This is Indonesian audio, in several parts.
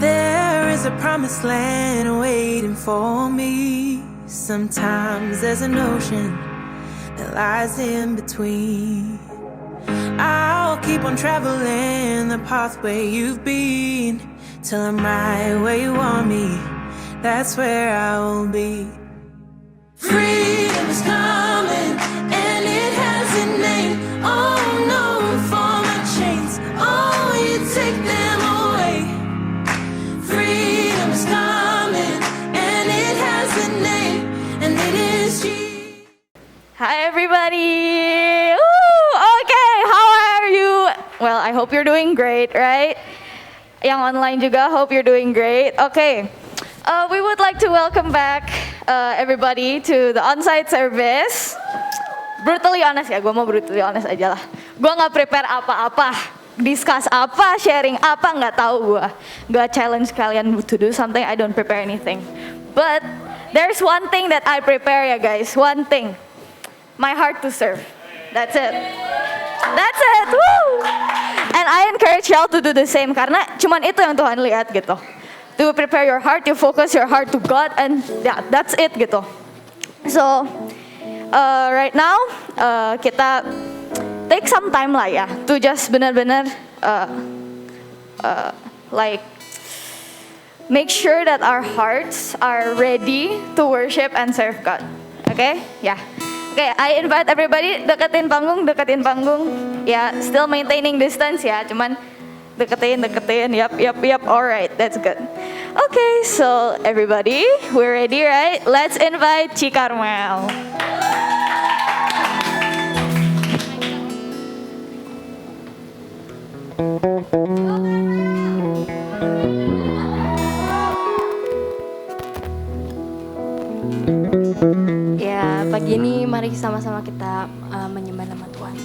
There is a promised land waiting for me. Sometimes there's an ocean that lies in between. I'll keep on traveling the pathway you've been till I'm right where you want me. That's where I will be. Freedom is coming and it has a name. Oh no, for my chains, oh you take them away. Freedom is coming and it has a name, and it is Jesus. Hi everybody! Okay, how are you? Well, I hope you're doing great, right? Yang online juga, hope you're doing great. Okay, we would like to welcome back everybody to the on-site service. Brutally honest ya, gue mau brutally honest aja lah. Gue gak prepare apa-apa, discuss apa, sharing apa, gak tahu gue. Gak challenge kalian to do something, I don't prepare anything. But there's one thing that I prepare ya guys, one thing. My heart to serve. That's it. That's it. Woo! And I encourage y'all to do the same karena cuman itu yang Tuhan lihat gitu. To prepare your heart, you focus your heart to God, and yeah, that's it gitu. So right now kita take some time lah ya to just benar-benar like make sure that our hearts are ready to worship and serve God. Okay? Yeah. Okay, I invite everybody deketin panggung. Ya, still maintaining distance ya, cuman deketin. Yep. Alright, that's good. Okay, so everybody, we're ready, right? Let's invite Ci Carmel. Ya, pagi ini mari sama-sama kita menyembah nama Tuhan.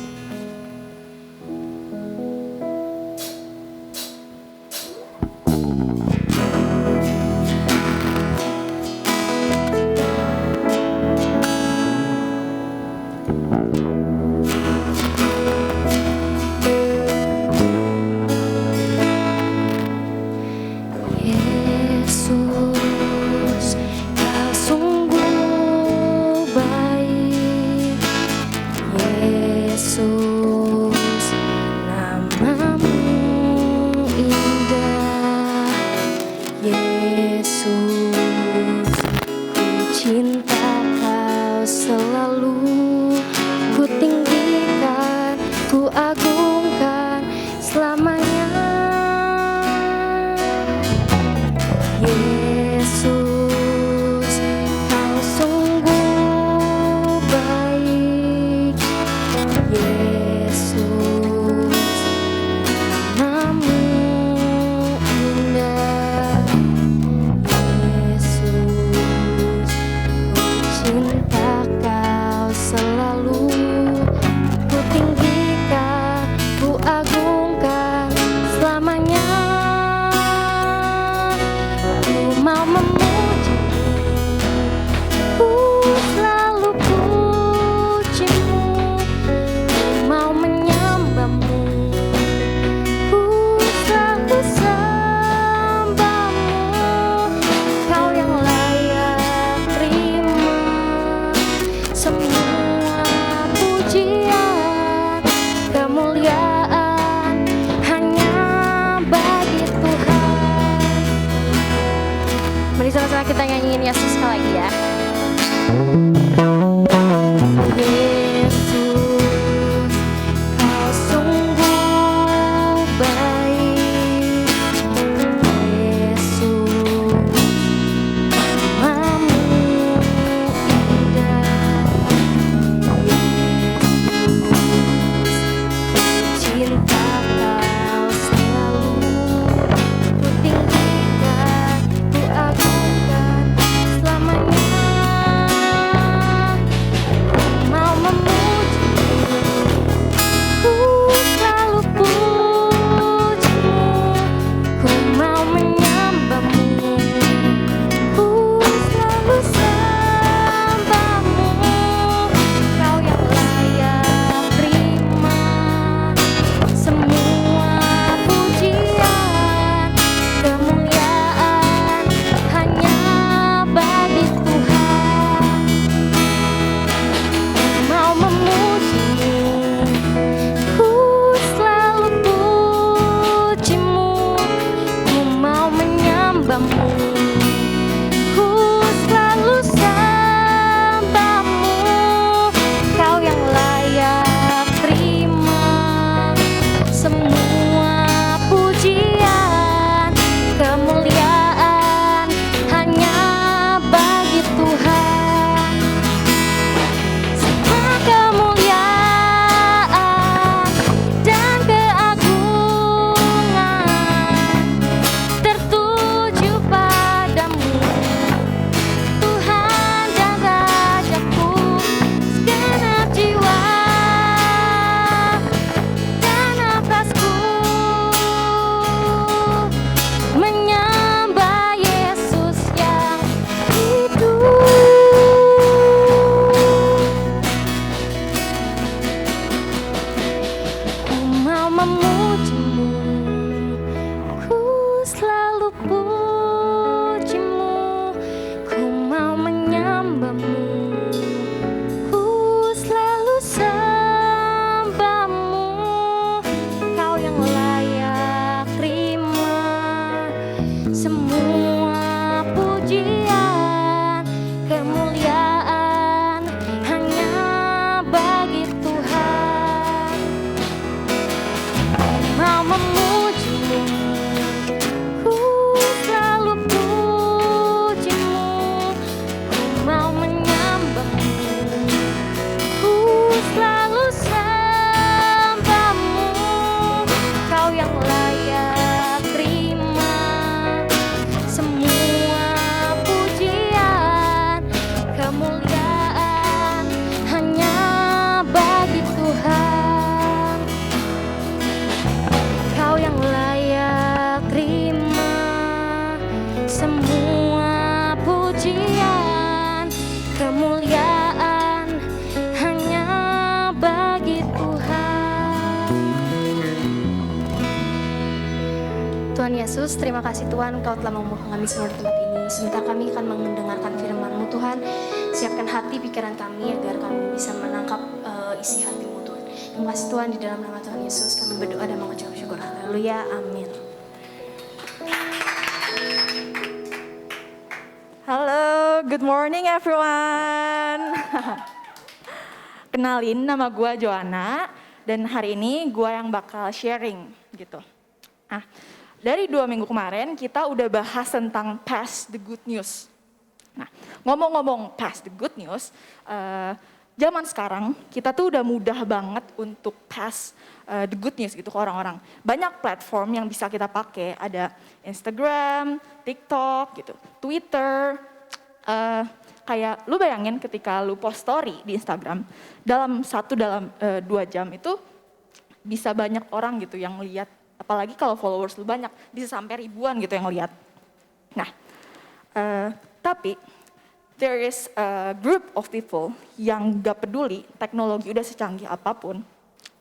Mari sama-sama kita nyanyiin Yesus sekali lagi ya. Yesus, kau sungguh baik. Yesus, namamu indah. Yesus, cinta kau selalu ku tinggikan, ku agungkan selamanya. Tuhan Yesus, terima kasih Tuhan Kau telah membawa kami semua di tempat ini. Sebentar kami akan mendengarkan firman-Mu Tuhan. Siapkan hati pikiran kami agar kami bisa menangkap isi hati-Mu Tuhan. Terima kasih Tuhan, di dalam nama Tuhan Yesus kami berdoa dan mengucap syukur. Haleluya, amin. Halo, good morning everyone. Kenalin, nama gue Joanna dan hari ini gue yang bakal sharing gitu. Nah, dari 2 minggu kemarin kita udah bahas tentang pass the good news. Nah, ngomong-ngomong pass the good news, zaman sekarang kita tuh udah mudah banget untuk pass the good news gitu ke orang-orang. Banyak platform yang bisa kita pakai, ada Instagram, TikTok gitu, Twitter. Kayak lu bayangin ketika lu post story di Instagram, dalam 2 jam itu bisa banyak orang gitu yang lihat. Apalagi kalau followers lu banyak, bisa sampai ribuan gitu yang lihat. Nah, tapi there is a group of people yang gak peduli teknologi udah secanggih apapun,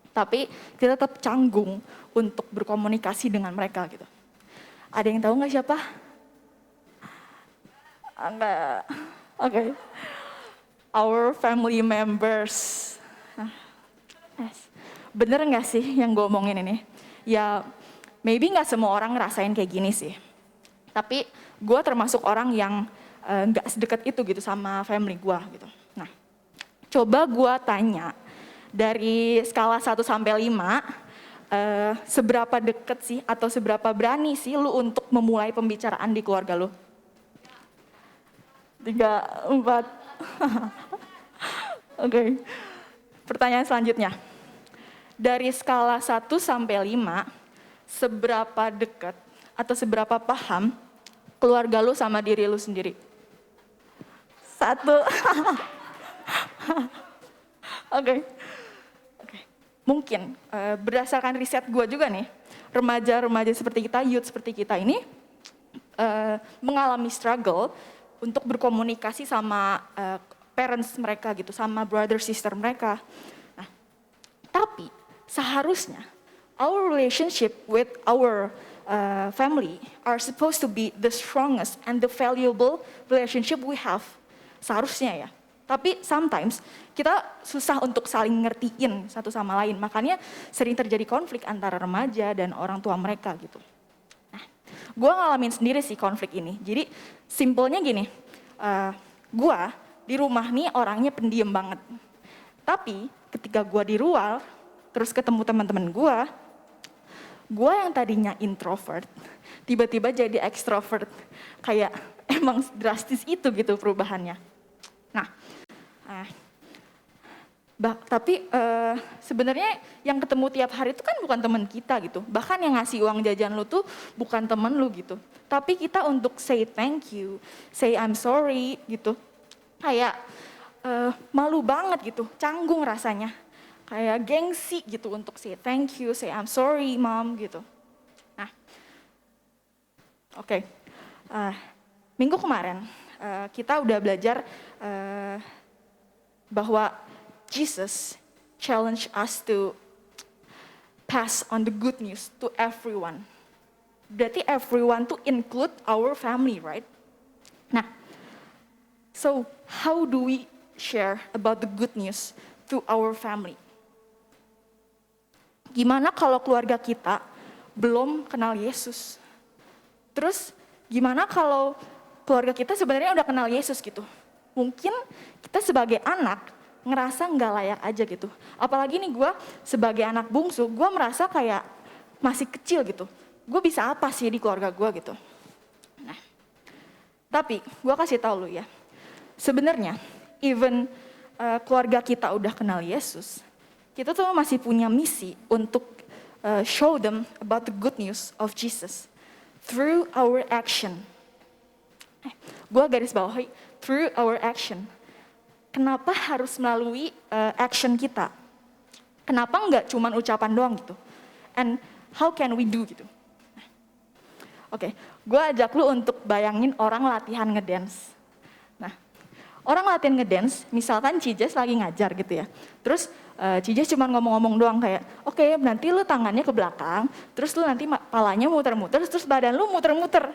tapi kita tetap canggung untuk berkomunikasi dengan mereka gitu. Ada yang tahu nggak siapa? Enggak. Oke. Our family members. Yes. Bener nggak sih yang gue omongin ini? Ya, maybe nggak semua orang ngerasain kayak gini sih. Tapi gue termasuk orang yang nggak sedekat itu gitu sama family gue gitu. Nah, coba gue tanya, dari skala 1 sampai 5, seberapa deket sih atau seberapa berani sih lu untuk memulai pembicaraan di keluarga lu? 3, 4. Oke. Pertanyaan selanjutnya. Dari skala 1 sampai 5, seberapa dekat atau seberapa paham keluarga lu sama diri lu sendiri? 1. Oke. Mungkin berdasarkan riset gue juga nih, remaja-remaja seperti kita, youth seperti kita ini mengalami struggle untuk berkomunikasi sama parents mereka gitu, sama brother sister mereka. Nah, tapi seharusnya our relationship with our family are supposed to be the strongest and the valuable relationship we have. Seharusnya ya. Tapi sometimes kita susah untuk saling ngertiin satu sama lain. Makanya sering terjadi konflik antara remaja dan orang tua mereka gitu. Nah, gue ngalamin sendiri sih konflik ini. Jadi simpelnya gini, gue di rumah nih orangnya pendiam banget. Tapi ketika gue di luar, terus ketemu teman-teman gue yang tadinya introvert, tiba-tiba jadi extrovert. Kayak emang drastis itu gitu perubahannya. Nah, tapi sebenarnya yang ketemu tiap hari itu kan bukan teman kita gitu. Bahkan yang ngasih uang jajan lu tuh bukan temen lu gitu. Tapi kita untuk say thank you, say I'm sorry gitu. Kayak malu banget gitu, canggung rasanya. Kayak gengsi gitu untuk say thank you, say I'm sorry mom gitu. Nah, oke. Minggu kemarin kita udah belajar bahwa Jesus challenge us to pass on the good news to everyone. Berarti everyone to include our family, right? Nah, so how do we share about the good news to our family? Gimana kalau keluarga kita belum kenal Yesus? Terus gimana kalau keluarga kita sebenarnya udah kenal Yesus gitu? Mungkin kita sebagai anak ngerasa nggak layak aja gitu. Apalagi nih gue sebagai anak bungsu, gue merasa kayak masih kecil gitu. Gue bisa apa sih di keluarga gue gitu. Nah, tapi gue kasih tahu lu ya, sebenarnya even keluarga kita udah kenal Yesus, kita tuh masih punya misi untuk show them about the good news of Jesus through our action. Gue garis bawahi through our action. Kenapa harus melalui action kita? Kenapa nggak cuma ucapan doang gitu? And how can we do gitu? Oke, gue ajak lu untuk bayangin orang latihan ngedance. Nah, orang latihan ngedance, misalkan Cijas lagi ngajar gitu ya. Terus Cijas cuma ngomong-ngomong doang kayak, oke, nanti lu tangannya ke belakang, terus lu nanti palanya muter-muter, terus badan lu muter-muter.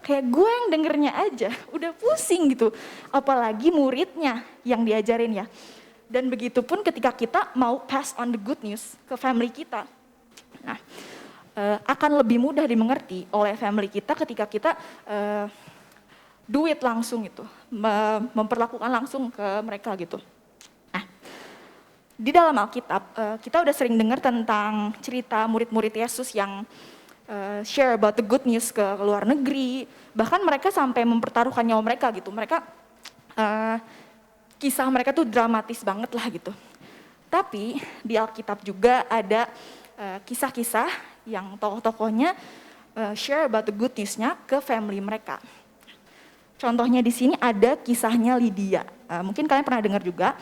Kayak gue yang dengernya aja udah pusing gitu. Apalagi muridnya yang diajarin ya. Dan begitu pun ketika kita mau pass on the good news ke family kita. Nah, akan lebih mudah dimengerti oleh family kita ketika kita do it langsung itu, memperlakukan langsung ke mereka gitu. Nah, di dalam Alkitab kita udah sering dengar tentang cerita murid-murid Yesus yang share about the good news ke luar negeri, bahkan mereka sampai mempertaruhkan nyawa mereka gitu. Mereka kisah mereka tuh dramatis banget lah gitu. Tapi di Alkitab juga ada kisah-kisah yang tokoh-tokohnya share about the good news-nya ke family mereka. Contohnya di sini ada kisahnya Lydia. Mungkin kalian pernah dengar juga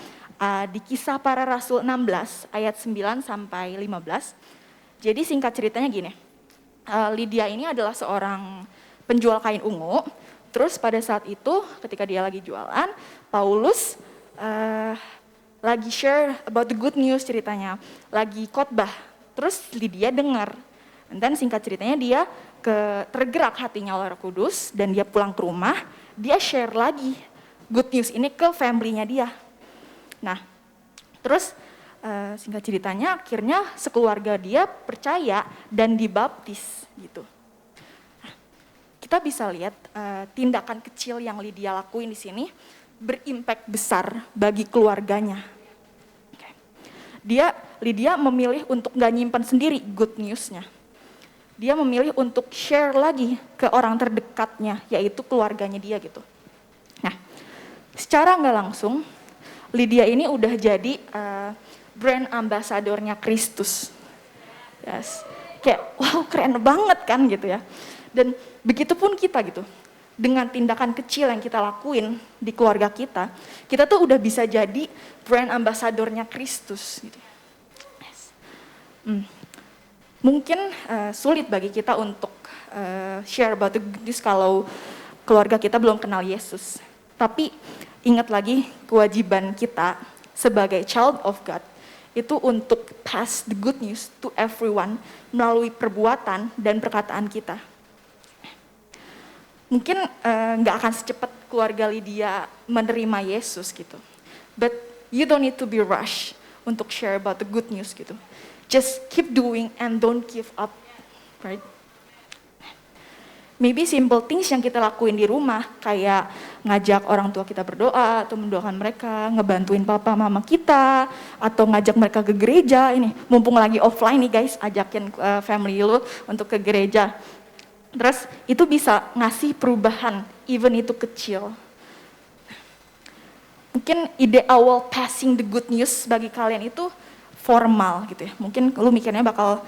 di Kisah Para Rasul 16 ayat 9 sampai 15. Jadi singkat ceritanya gini. Lydia ini adalah seorang penjual kain ungu. Terus pada saat itu ketika dia lagi jualan, Paulus lagi share about the good news ceritanya, lagi khotbah. Terus Lydia dengar. Dan singkat ceritanya dia tergerak hatinya oleh Roh Kudus dan dia pulang ke rumah, dia share lagi good news ini ke family-nya dia. Nah, terus singkat ceritanya akhirnya sekeluarga dia percaya dan dibaptis gitu. Nah, kita bisa lihat tindakan kecil yang Lydia lakuin di sini berimpact besar bagi keluarganya. Lydia memilih untuk gak nyimpan sendiri good news-nya. Dia memilih untuk share lagi ke orang terdekatnya, yaitu keluarganya dia gitu. Nah, secara nggak langsung, Lydia ini udah jadi brand ambasadornya Kristus. Yes. Kayak wow keren banget kan gitu ya. Dan begitu pun kita gitu. Dengan tindakan kecil yang kita lakuin di keluarga kita tuh udah bisa jadi brand ambasadornya Kristus gitu. Yes. Mungkin sulit bagi kita untuk share about the good news kalau keluarga kita belum kenal Yesus. Tapi ingat lagi kewajiban kita sebagai child of God itu untuk pass the good news to everyone melalui perbuatan dan perkataan kita. Mungkin nggak akan secepat keluarga Lydia menerima Yesus gitu. But you don't need to be rush untuk share about the good news gitu. Just keep doing and don't give up, right? Maybe simple things yang kita lakuin di rumah, kayak ngajak orang tua kita berdoa, atau mendoakan mereka, ngebantuin papa mama kita, atau ngajak mereka ke gereja. Ini mumpung lagi offline nih guys, ajakin family lu untuk ke gereja. Terus itu bisa ngasih perubahan, even itu kecil. Mungkin ide awal passing the good news bagi kalian itu formal gitu ya. Mungkin lu mikirnya bakal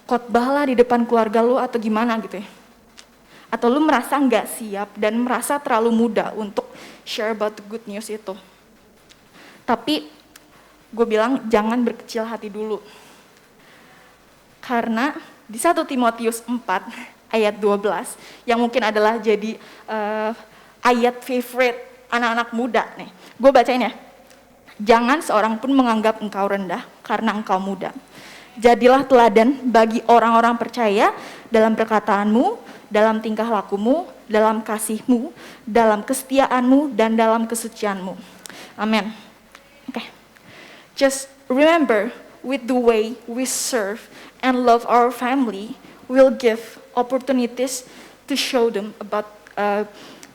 khotbah lah di depan keluarga lu atau gimana gitu ya. Atau lu merasa nggak siap dan merasa terlalu muda untuk share about the good news itu. Tapi gue bilang jangan berkecil hati dulu. Karena di 1 Timotius 4 ayat 12 yang mungkin adalah jadi ayat favorite anak-anak muda nih. Gue bacain ya. Jangan seorang pun menganggap engkau rendah karena engkau muda. Jadilah teladan bagi orang-orang percaya dalam perkataanmu, dalam tingkah lakumu, dalam kasihmu, dalam kesetiaanmu, dan dalam kesucianmu. Amin. Okay. Just remember, with the way we serve and love our family, we'll give opportunities to show them about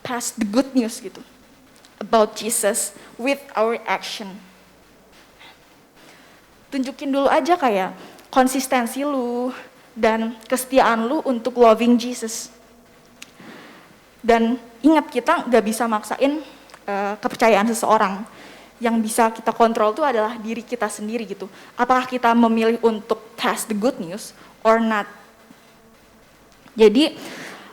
pass the good news gitu. About Jesus with our action. Tunjukin dulu aja kayak konsistensi lu dan kesetiaan lu untuk loving Jesus. Dan ingat kita gak bisa maksain kepercayaan seseorang. Yang bisa kita kontrol itu adalah diri kita sendiri gitu. Apakah kita memilih untuk pass the good news or not. Jadi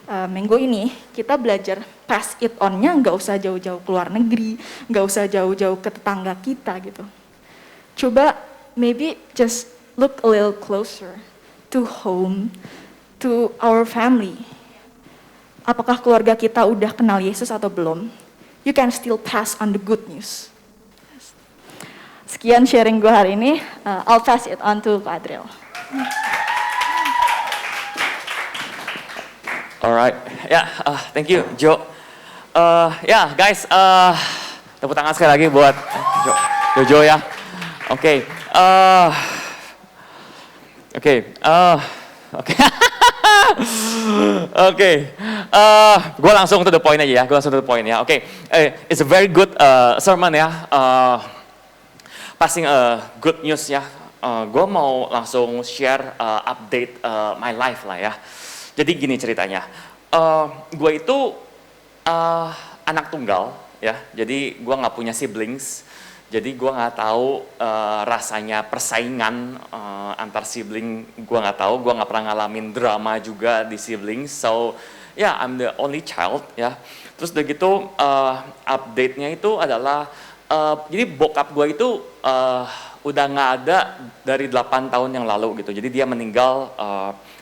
minggu ini kita belajar pass it on-nya nggak usah jauh-jauh ke luar negeri, nggak usah jauh-jauh ke tetangga kita gitu. Coba maybe just look a little closer to home, to our family. Apakah keluarga kita udah kenal Yesus atau belum? you can still pass on the good news. Sekian sharing gue hari ini. I'll pass it on to Pak Adriel. Alright, thank you, Jo. Guys, tepuk tangan sekali lagi buat Jojo ya. Oke. Gue langsung to the point aja ya. It's a very good sermon ya. Passing good news ya. Gue mau langsung share update my life lah ya. Jadi gini ceritanya. Gue itu anak tunggal ya. Jadi gue nggak punya siblings. Jadi gue nggak tahu rasanya persaingan antar sibling. Gue nggak tahu. Gue nggak pernah ngalamin drama juga di siblings. So I'm the only child ya. Terus udah gitu update-nya itu adalah jadi bokap gue itu udah nggak ada dari 8 tahun yang lalu gitu. Jadi dia meninggal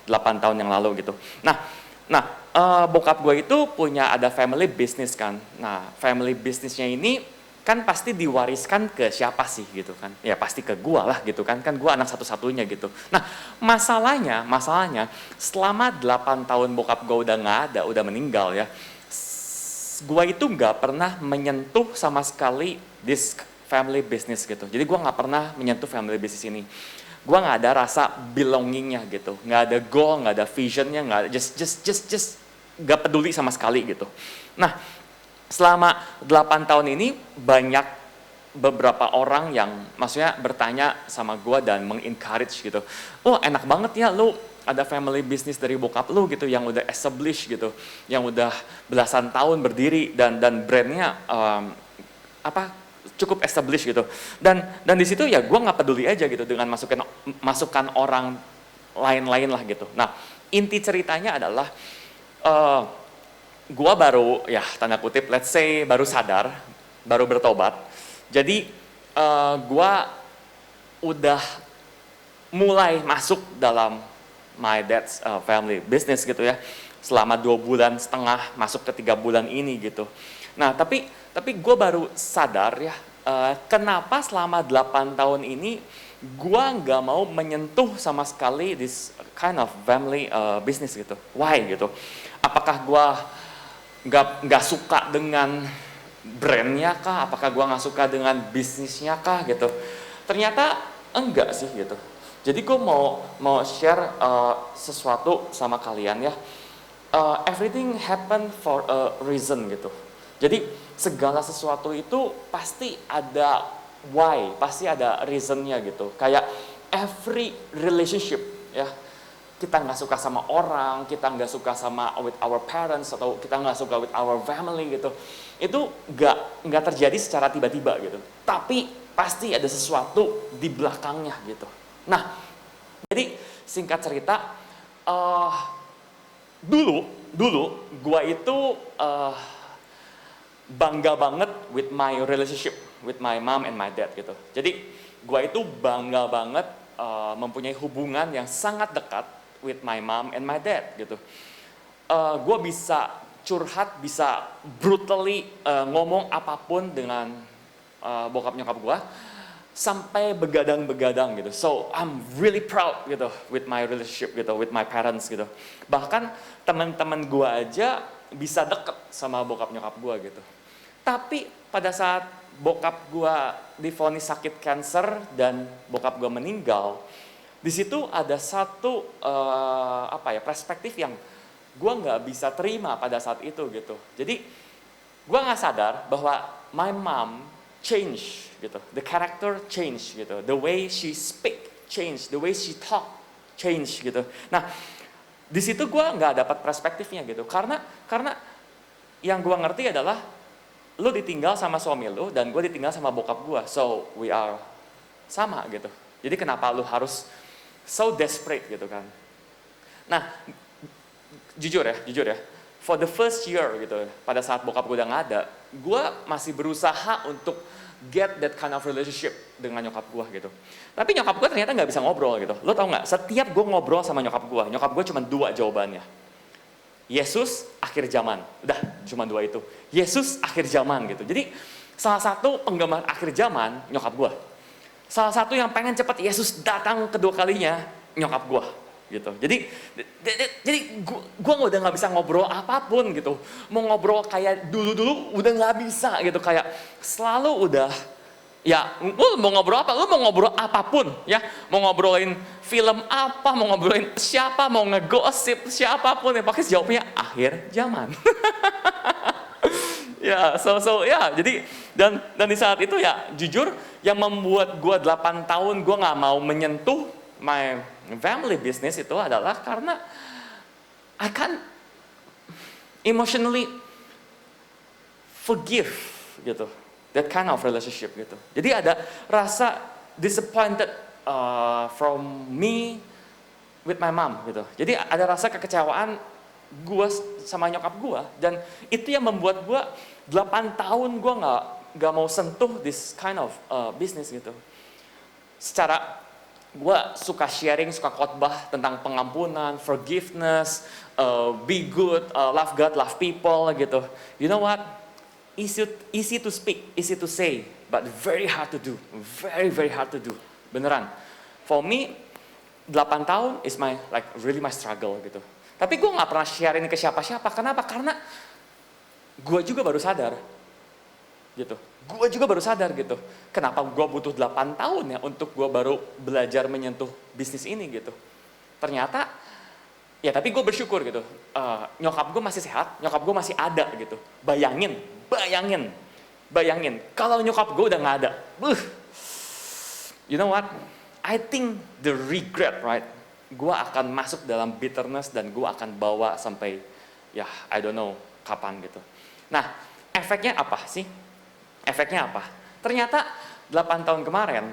8 tahun yang lalu gitu. Nah, bokap gue itu punya ada family business kan. Nah, family businessnya ini kan pasti diwariskan ke siapa sih gitu kan? Ya pasti ke gue lah gitu kan. Kan gue anak satu-satunya gitu. Nah, masalahnya selama 8 tahun bokap gue udah nggak ada, udah meninggal ya. Gue itu nggak pernah menyentuh sama sekali this family business gitu. Jadi gue nggak pernah menyentuh family business ini. Gue nggak ada rasa belongingnya gitu, nggak ada goal, nggak ada visionnya, nggak ada, just nggak peduli sama sekali gitu. Nah, selama 8 tahun ini banyak beberapa orang yang maksudnya bertanya sama gue dan mengencourage gitu. Oh enak banget ya lu ada family business dari bokap lu gitu yang udah established gitu, yang udah belasan tahun berdiri dan brandnya cukup established gitu. Dan di situ ya gue nggak peduli aja gitu dengan masukan orang lain-lain lah gitu. Nah inti ceritanya adalah gue baru ya tanda kutip let's say baru sadar, baru bertobat. Jadi gue udah mulai masuk dalam my dad's family business gitu ya. Selama 2,5 bulan masuk ke 3 bulan ini gitu. Nah tapi gue baru sadar ya kenapa selama 8 tahun ini gue nggak mau menyentuh sama sekali this kind of family business gitu. Why gitu? Apakah gue nggak suka dengan brandnya kah? Apakah gue nggak suka dengan bisnisnya kah gitu? Ternyata enggak sih gitu. Jadi gue mau share sesuatu sama kalian ya. Everything happen for a reason gitu. Jadi segala sesuatu itu pasti ada why, pasti ada reasonnya gitu. Kayak every relationship ya. Kita nggak suka sama orang, kita nggak suka sama with our parents atau kita nggak suka with our family gitu. Itu nggak terjadi secara tiba-tiba gitu. Tapi pasti ada sesuatu di belakangnya gitu. Nah, jadi singkat cerita, dulu gua itu bangga banget with my relationship with my mom and my dad gitu. Jadi gua itu bangga banget mempunyai hubungan yang sangat dekat with my mom and my dad gitu. Gua bisa curhat, bisa brutally ngomong apapun dengan bokap nyokap gua sampai begadang-begadang gitu. So I'm really proud gitu with my relationship gitu, with my parents gitu. Bahkan teman-teman gua aja bisa deket sama bokap nyokap gua gitu. Tapi pada saat bokap gua divonis sakit kanker dan bokap gua meninggal, di situ ada satu perspektif yang gua nggak bisa terima pada saat itu gitu. Jadi gua nggak sadar bahwa my mom change gitu, the character change gitu, the way she speak change, the way she talk change gitu. Nah di situ gue nggak dapat perspektifnya gitu, karena yang gue ngerti adalah lu ditinggal sama suami lu dan gue ditinggal sama bokap gue, so we are sama gitu. Jadi kenapa lu harus so desperate gitu kan? Nah jujur ya, for the first year gitu, pada saat bokap gue udah nggak ada, gue masih berusaha untuk get that kind of relationship dengan nyokap gue gitu. Tapi nyokap gue ternyata nggak bisa ngobrol gitu. Lo tau nggak? Setiap gue ngobrol sama nyokap gue cuma 2 jawabannya. Yesus akhir zaman. Udah, cuma 2 itu. Yesus akhir zaman gitu. Jadi salah satu penggemar akhir zaman nyokap gue. Salah satu yang pengen cepat Yesus datang kedua kalinya nyokap gue gitu. Jadi gue udah nggak bisa ngobrol apapun gitu. Mau ngobrol kayak dulu udah nggak bisa gitu. Kayak selalu udah ya, lu mau ngobrol apa? Lu mau ngobrol apapun ya. Mau ngobrolin film apa, mau ngobrolin siapa, mau ngegosip siapapun ya, pasti jawabnya akhir zaman. Ya, ya, jadi dan di saat itu ya jujur yang membuat gua 8 tahun gua nggak mau menyentuh my family business itu adalah karena I can't emotionally forgive gitu. That kind of relationship gitu. Jadi ada rasa disappointed from me with my mom gitu. Jadi ada rasa kekecewaan gue sama nyokap gue, dan itu yang membuat gue 8 tahun gue nggak mau sentuh this kind of business gitu. Secara gue suka sharing, suka khotbah tentang pengampunan, forgiveness, be good, love God, love people gitu. You know what? Easy to speak, easy to say, but very hard to do. Very, very hard to do. Beneran. For me, 8 tahun is really my struggle gitu. Tapi gue gak pernah share ini ke siapa-siapa. Kenapa? Karena gue juga baru sadar. Gitu. Gue juga baru sadar gitu. Kenapa gue butuh 8 tahun ya untuk gue baru belajar menyentuh bisnis ini gitu. Ternyata, ya tapi gue bersyukur gitu. Nyokap gue masih sehat, nyokap gue masih ada gitu. Bayangin. Kalau nyokap gue udah gak ada. You know what? I think the regret, right? Gue akan masuk dalam bitterness dan gue akan bawa sampai, ya I don't know kapan gitu. Nah, efeknya apa sih? Efeknya apa? Ternyata 8 tahun kemarin,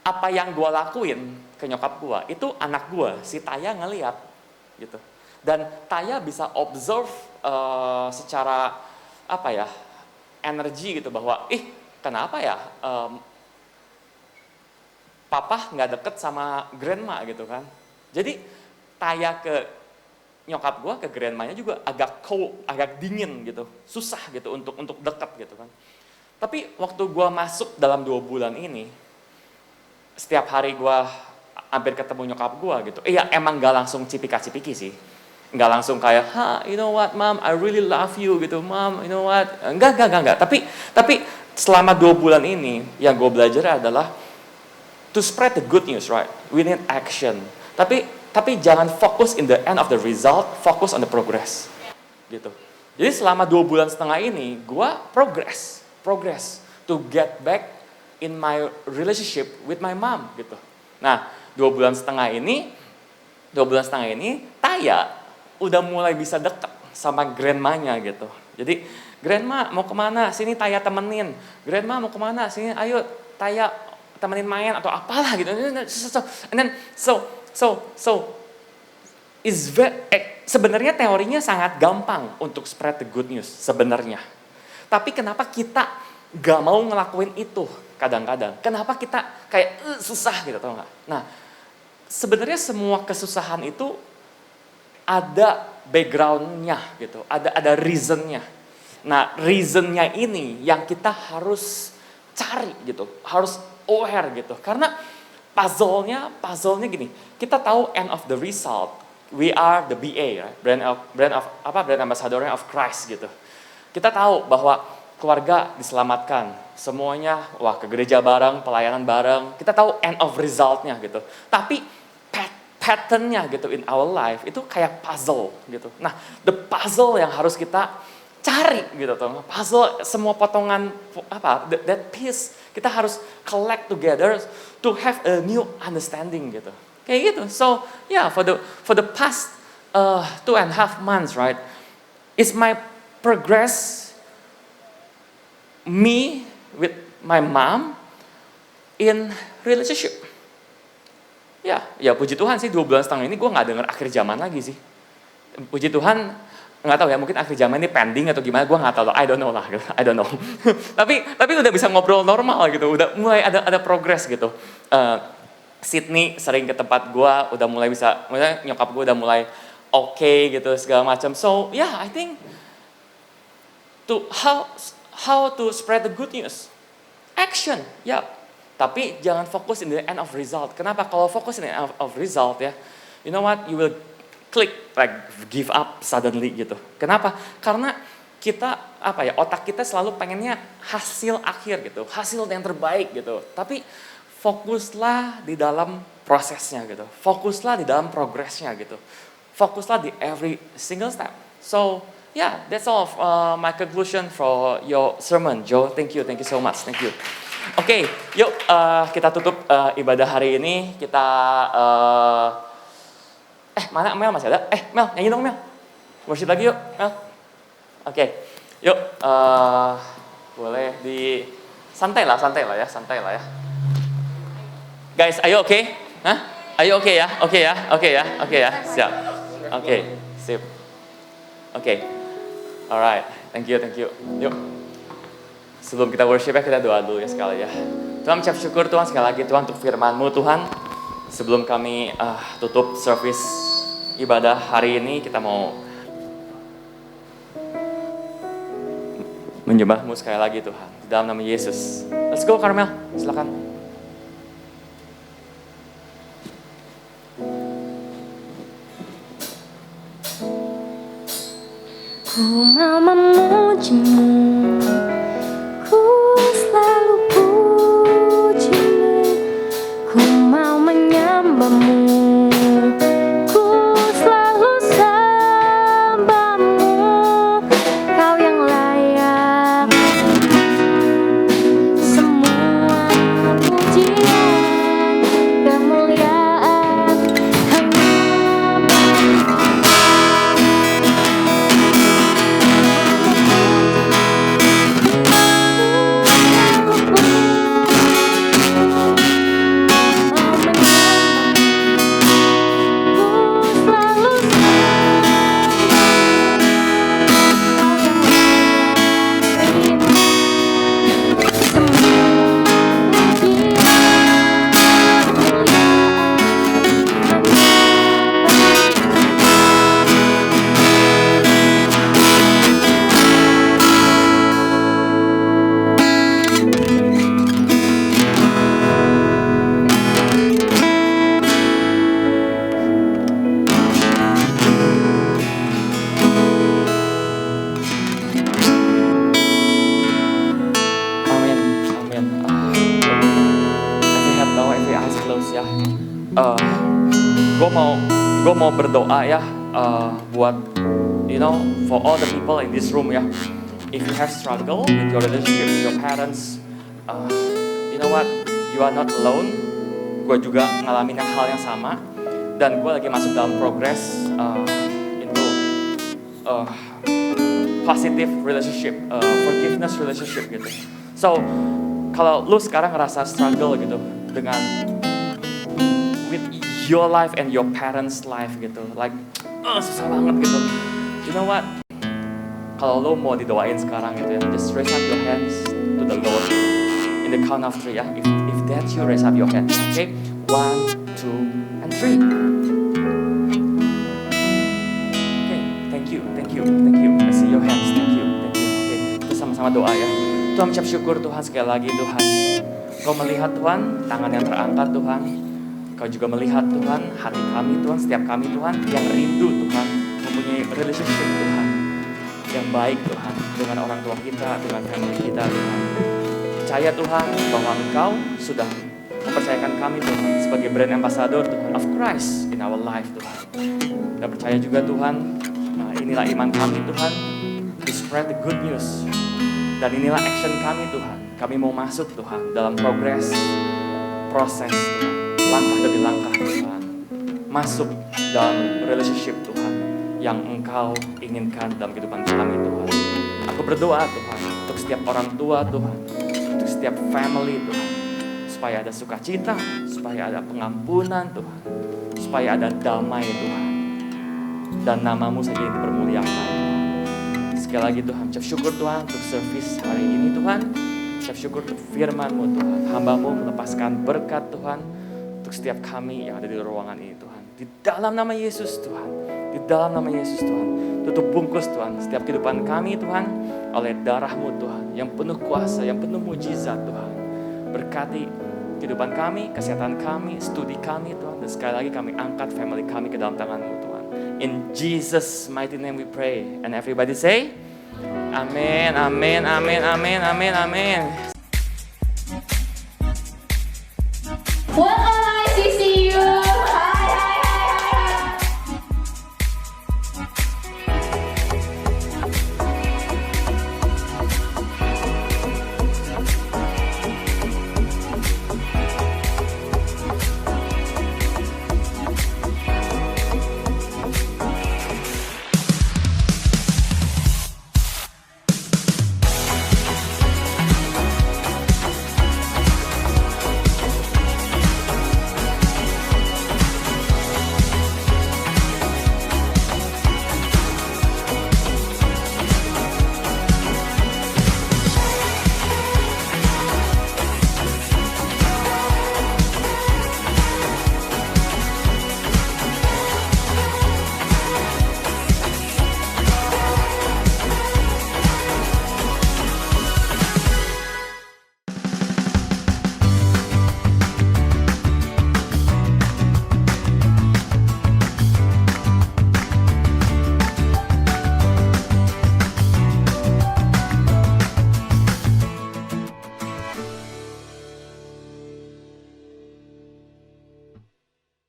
apa yang gue lakuin ke nyokap gue, itu anak gue, si Taya ngeliat gitu. Dan Taya bisa observe secara energi gitu bahwa kenapa ya papa nggak deket sama grandma gitu kan. Jadi Taya ke nyokap gue, ke grandmanya juga agak cold, agak dingin gitu, susah gitu untuk deket gitu kan. Tapi waktu gue masuk dalam 2 bulan ini, setiap hari gue hampir ketemu nyokap gue gitu. Iya emang gak langsung cipika-cipiki sih. Nggak langsung kayak, you know what, mom, I really love you gitu, mom, you know what. Enggak. Tapi selama 2 bulan ini, yang gue belajar adalah to spread the good news, right? We need action. Tapi jangan fokus in the end of the result, fokus on the progress. Gitu. Jadi selama 2 bulan setengah ini, gue progress to get back in my relationship with my mom gitu. Nah, 2 bulan setengah ini, Taya udah mulai bisa deket sama grandmanya gitu. Jadi, grandma mau kemana? Sini Taya temenin. Grandma mau kemana? Sini ayo Taya temenin main atau apalah gitu. And then sebenarnya teorinya sangat gampang untuk spread the good news sebenarnya. Tapi kenapa kita gak mau ngelakuin itu kadang-kadang? Kenapa kita kayak susah gitu, tau gak? Nah, sebenarnya semua kesusahan itu ada background-nya gitu, ada reason-nya. Nah, reason-nya ini yang kita harus cari gitu, harus aware gitu. Karena puzzle-nya gini, kita tahu end of the result, we are the BA, right? Brand ambassador of Christ gitu. Kita tahu bahwa keluarga diselamatkan, semuanya ke gereja bareng, pelayanan bareng. Kita tahu end of result-nya gitu. Tapi pattern-nya gitu in our life itu kayak puzzle gitu. Nah, the puzzle yang harus kita cari gitu tuh. Puzzle semua potongan that piece kita harus collect together to have a new understanding gitu. Kayak gitu. So, yeah, for the past 2.5 months, right? Is my progress me with my mom in relationship. Ya puji Tuhan sih 2 bulan setengah ini gue gak denger akhir zaman lagi sih. Puji Tuhan, gak tahu ya mungkin akhir zaman ini pending atau gimana, gue gak tahu, I don't know lah, I don't know. tapi udah bisa ngobrol normal gitu, udah mulai ada progress gitu. Sydney sering ke tempat gue, udah mulai bisa, nyokap gue udah mulai okay gitu segala macam. So yeah, I think to how to spread the good news, action, ya. Tapi jangan fokus in the end of result. Kenapa? Kalau fokus in the end of result ya, you know what? You will click like give up suddenly gitu. Kenapa? Karena kita otak kita selalu pengennya hasil akhir gitu, hasil yang terbaik gitu. Tapi fokuslah di dalam prosesnya gitu, fokuslah di dalam progresnya gitu, fokuslah di every single step. So yeah, that's all of my conclusion for your sermon, Joe. Thank you so much, thank you. Oke, yuk kita tutup ibadah hari ini. Kita mana Mel masih ada? Mel nyanyi dong Mel, worship lagi yuk Mel. Oke, yuk boleh di santai lah ya. Guys, are you okay? Hah? Are you okay ya? Oke ya, siap. Oke, sip. Oke, alright, thank you. Yuk, sebelum kita worship ya, kita doa dulu ya sekali ya. Tuhan, ucap syukur Tuhan sekali lagi Tuhan untuk firman-Mu Tuhan. Sebelum kami tutup service ibadah hari ini, kita mau menyembah-Mu sekali lagi Tuhan, di dalam nama Yesus. Let's go Carmel, silakan. Ku mau memuji-Mu, ku selalu puji-Mu, ku mau menyembah-Mu, ku selalu sembah-Mu, Kau yang layak semua pujian, kemuliaan hanya gue mau berdoa ya buat for all the people in this room ya. If you have struggle with your relationship with your parents, you know what, you are not alone. Gue juga ngalamin hal yang sama dan gue lagi masuk dalam progress into positive relationship, forgiveness relationship gitu. So kalau lu sekarang ngerasa struggle gitu dengan with your life and your parents' life gitu, like susah banget gitu. You know what? Kalau lo mau didoain sekarang gitu ya, just raise up your hands to the Lord in the count of 3 ya. If that's you, raise up your hands. Okay, 1, 2, and 3. Okay, thank you. I see your hands. Thank you. Okay, kita sama-sama doa ya. Tuhan, ucap syukur Tuhan sekali lagi Tuhan. Kau melihat Tuhan tangan yang terangkat Tuhan. Kau juga melihat Tuhan hati kami Tuhan, setiap kami Tuhan yang rindu Tuhan mempunyai relationship Tuhan yang baik Tuhan dengan orang tua kita, dengan family kita Tuhan. Percaya Tuhan bahwa Engkau sudah mempercayakan kami Tuhan sebagai brand ambassador Tuhan of Christ in our life Tuhan. Dan percaya juga Tuhan, inilah iman kami Tuhan, to spread the good news. Dan inilah action kami Tuhan. Kami mau masuk Tuhan dalam proses Tuhan. Langkah demi langkah Tuhan, masuk dalam relationship Tuhan yang Engkau inginkan dalam kehidupan kami Tuhan. Aku berdoa Tuhan untuk setiap orang tua Tuhan, untuk setiap family Tuhan, supaya ada sukacita, supaya ada pengampunan Tuhan, supaya ada damai Tuhan, dan nama-Mu saja yang dipermuliakan. Sekali lagi Tuhan, ucap syukur Tuhan untuk service hari ini Tuhan, ucap syukur untuk firman-Mu Tuhan, hamba-Mu melepaskan berkat Tuhan untuk setiap kami yang ada di ruangan ini Tuhan. Di dalam nama Yesus Tuhan, Di dalam nama Yesus Tuhan, tutup bungkus Tuhan setiap kehidupan kami Tuhan oleh darah-Mu Tuhan, yang penuh kuasa, yang penuh mujizat Tuhan. Berkati kehidupan kami, kesehatan kami, studi kami Tuhan, dan sekali lagi kami angkat family kami ke dalam tangan-Mu Tuhan. In Jesus mighty name we pray, and everybody say, Amin, amin, amin, amin, amin, amin. Welcome